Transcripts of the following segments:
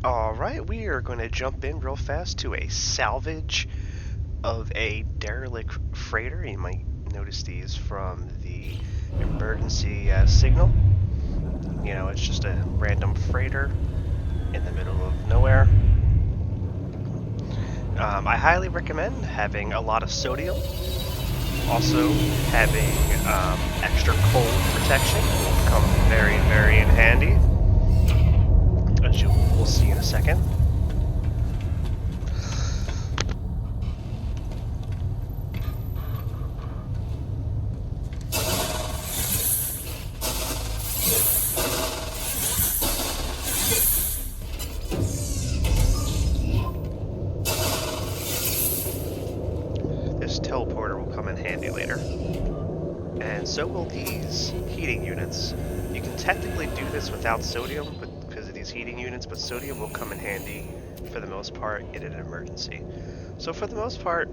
Alright, we are going to jump in real fast to a salvage of a derelict freighter. You might notice these from the emergency signal. You know, it's just a random freighter in the middle of nowhere. I highly recommend having a lot of sodium. Also, having extra cold protection will come very, very in handy, as you will see in a second. This teleporter will come in handy later. And so will these heating units. You can technically do this without sodium because of these heating units, but sodium will come in handy for the most part in an emergency. So for the most part,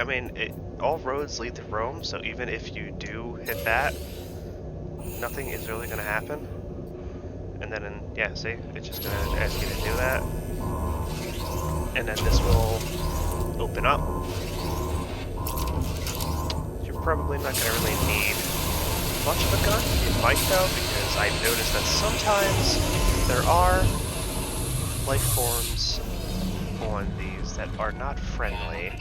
I mean, all roads lead to Rome, so even if you do hit that, nothing is really going to happen. And then, yeah, see, it's just going to ask you to do that. And then this will open up. You're probably not going to really need much of a gun. You might though, because I've noticed that sometimes there are life forms on these that are not friendly.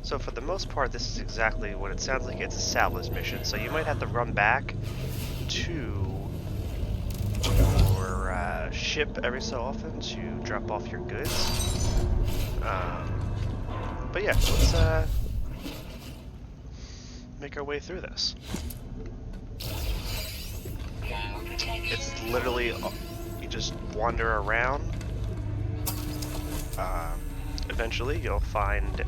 So for the most part, this is exactly what it sounds like. It's a salvage mission, so you might have to run back to your ship every so often to drop off your goods. But yeah, let's make our way through this. It's literally, you just wander around. Eventually you'll find,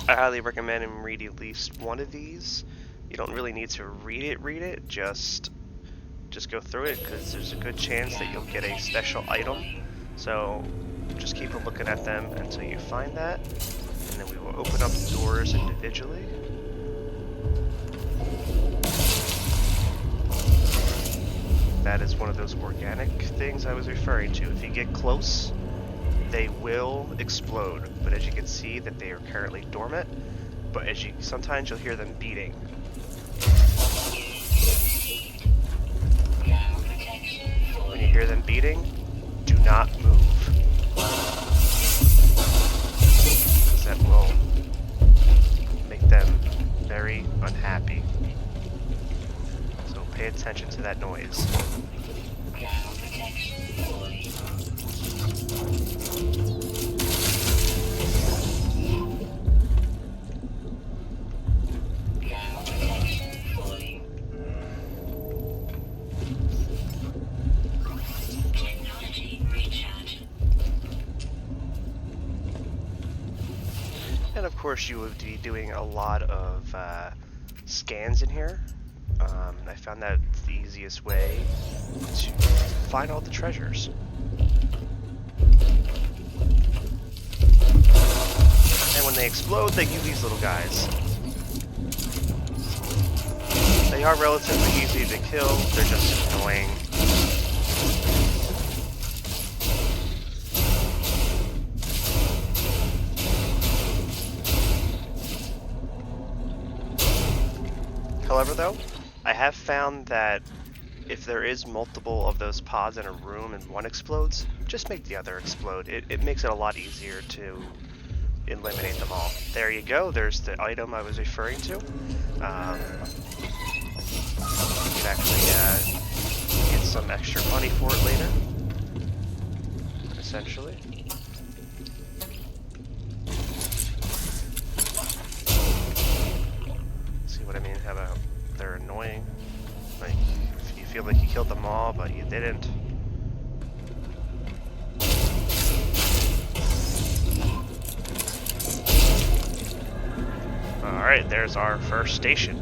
I highly recommend and read at least one of these. You don't really need to read it, just go through it, because there's a good chance that you'll get a special item. So just keep looking at them until you find that, and then we will open up doors individually. That is one of those organic things I was referring to. If you get close, they will explode, but as you can see that they are currently dormant, but sometimes you'll hear them beating. When you hear them beating, do not move, because that will make them very unhappy. So pay attention to that noise. And of course you would be doing a lot of scans in here. I found that the easiest way to find all the treasures. And when they explode, they give these little guys. They are relatively easy to kill, they're just annoying. However though, I have found that if there is multiple of those pods in a room and one explodes, just make the other explode. It makes it a lot easier to eliminate them all. There you go, there's the item I was referring to. You can actually get some extra money for it later, essentially. See what I mean? How about they're annoying? Like, if you feel like you killed them all, but you didn't. Alright, there's our first station.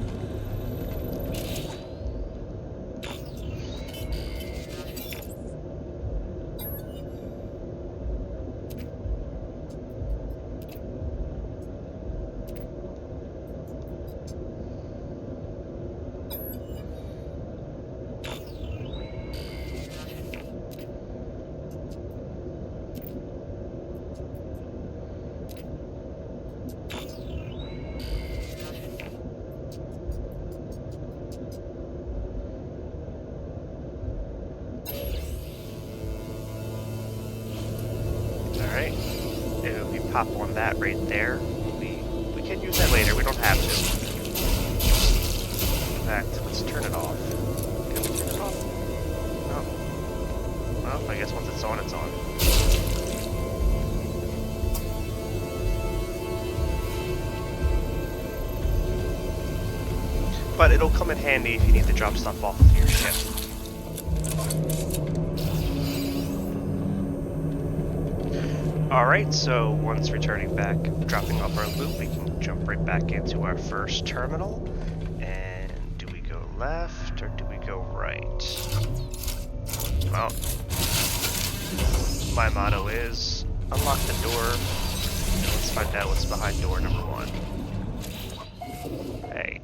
hop on that right there. We can use that later. We don't have to. In fact, let's turn it off. Can we turn it off? No. Well, I guess once it's on, it's on. But it'll come in handy if you need to drop stuff off of your ship. Alright, so once returning back, dropping off our loot, we can jump right back into our first terminal. And do we go left or do we go right? Well, my motto is unlock the door and let's find out what's behind door number 1. Hey.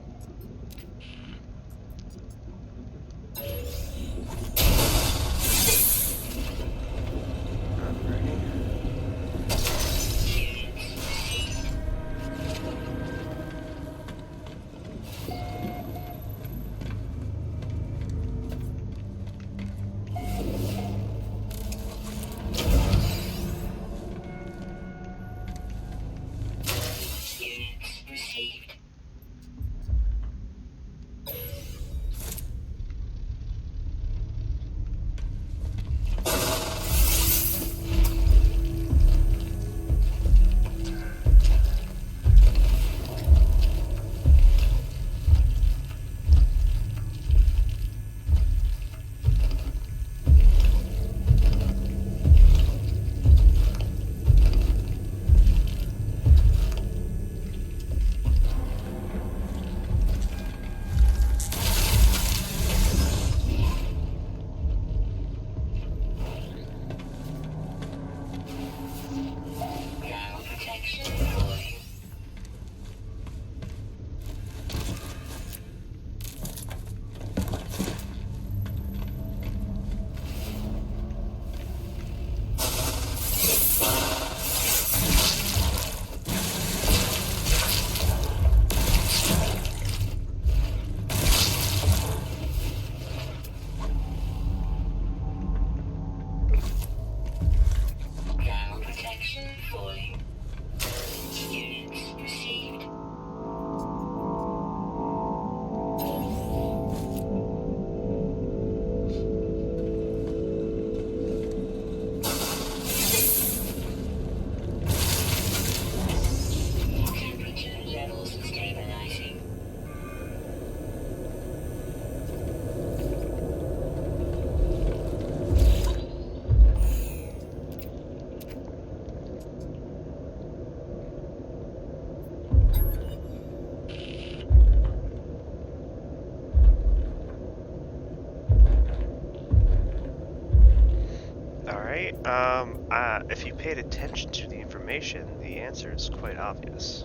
If you paid attention to the information, the answer is quite obvious.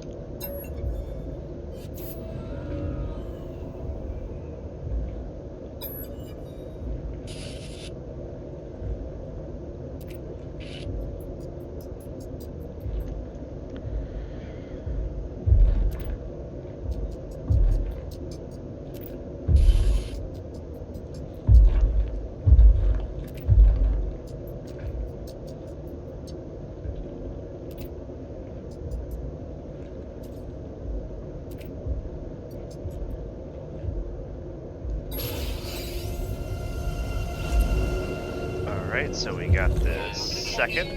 Alright, so we got the second.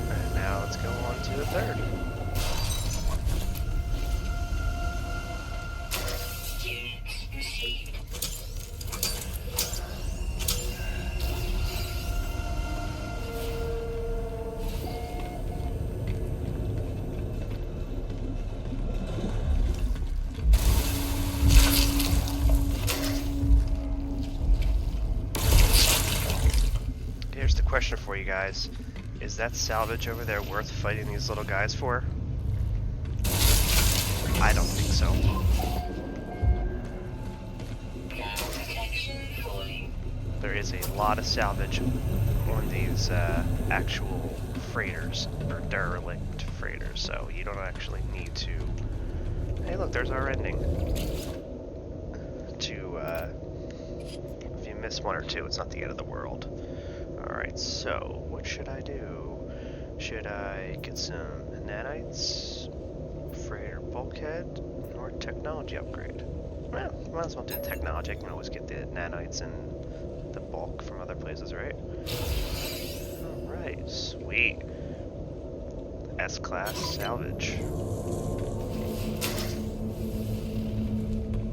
And now let's go on to the third. Here's the question for you guys. Is that salvage over there worth fighting these little guys for? I don't think so. There is a lot of salvage on these actual freighters, or derelict freighters, so you don't actually need to... Hey look, there's our ending. If you miss one or two, it's not the end of the world. Alright, so what should I do? Should I get some nanites, freighter bulkhead, or technology upgrade? Well, might as well do the technology. I can always get the nanites and the bulk from other places, right? Alright, sweet. S-Class Salvage.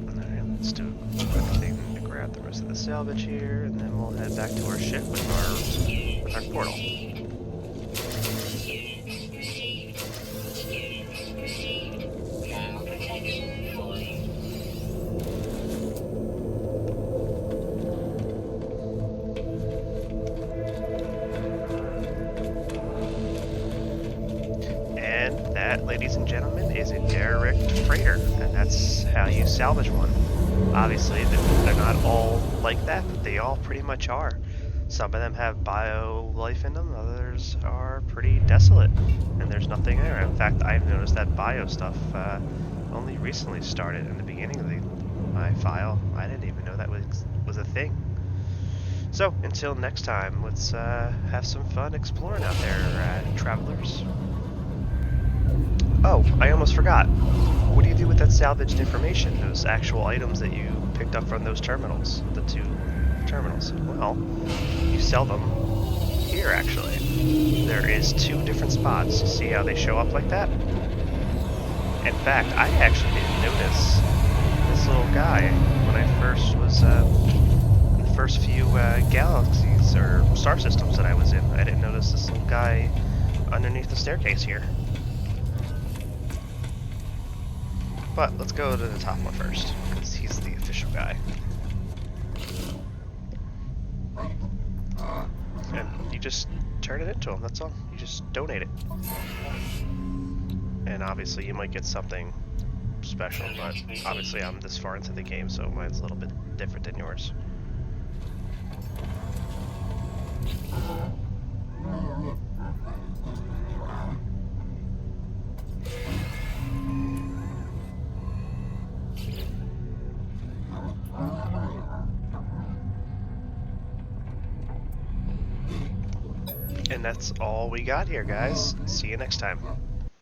Alright, let's do everything to grab the rest of the salvage here, and then we'll head back to our ship with our portal. Ladies and gentlemen, is a derelict freighter, and that's how you salvage one. Obviously, they're not all like that, but they all pretty much are. Some of them have bio life in them, others are pretty desolate, and there's nothing there. In fact, I've noticed that bio stuff only recently started in the beginning of my file. I didn't even know that was a thing. So, until next time, let's have some fun exploring out there, travelers. Oh, I almost forgot. What do you do with that salvaged information, those actual items that you picked up from those terminals, the 2 terminals? Well, you sell them here, actually. There is 2 different spots. See how they show up like that? In fact, I actually didn't notice this little guy when I first was in the first few galaxies or star systems that I was in. I didn't notice this little guy underneath the staircase here. But let's go to the top one first, because he's the official guy. And you just turn it into him, that's all. You just donate it. And obviously you might get something special, but obviously I'm this far into the game, so mine's a little bit different than yours. And that's all we got here, guys. See you next time.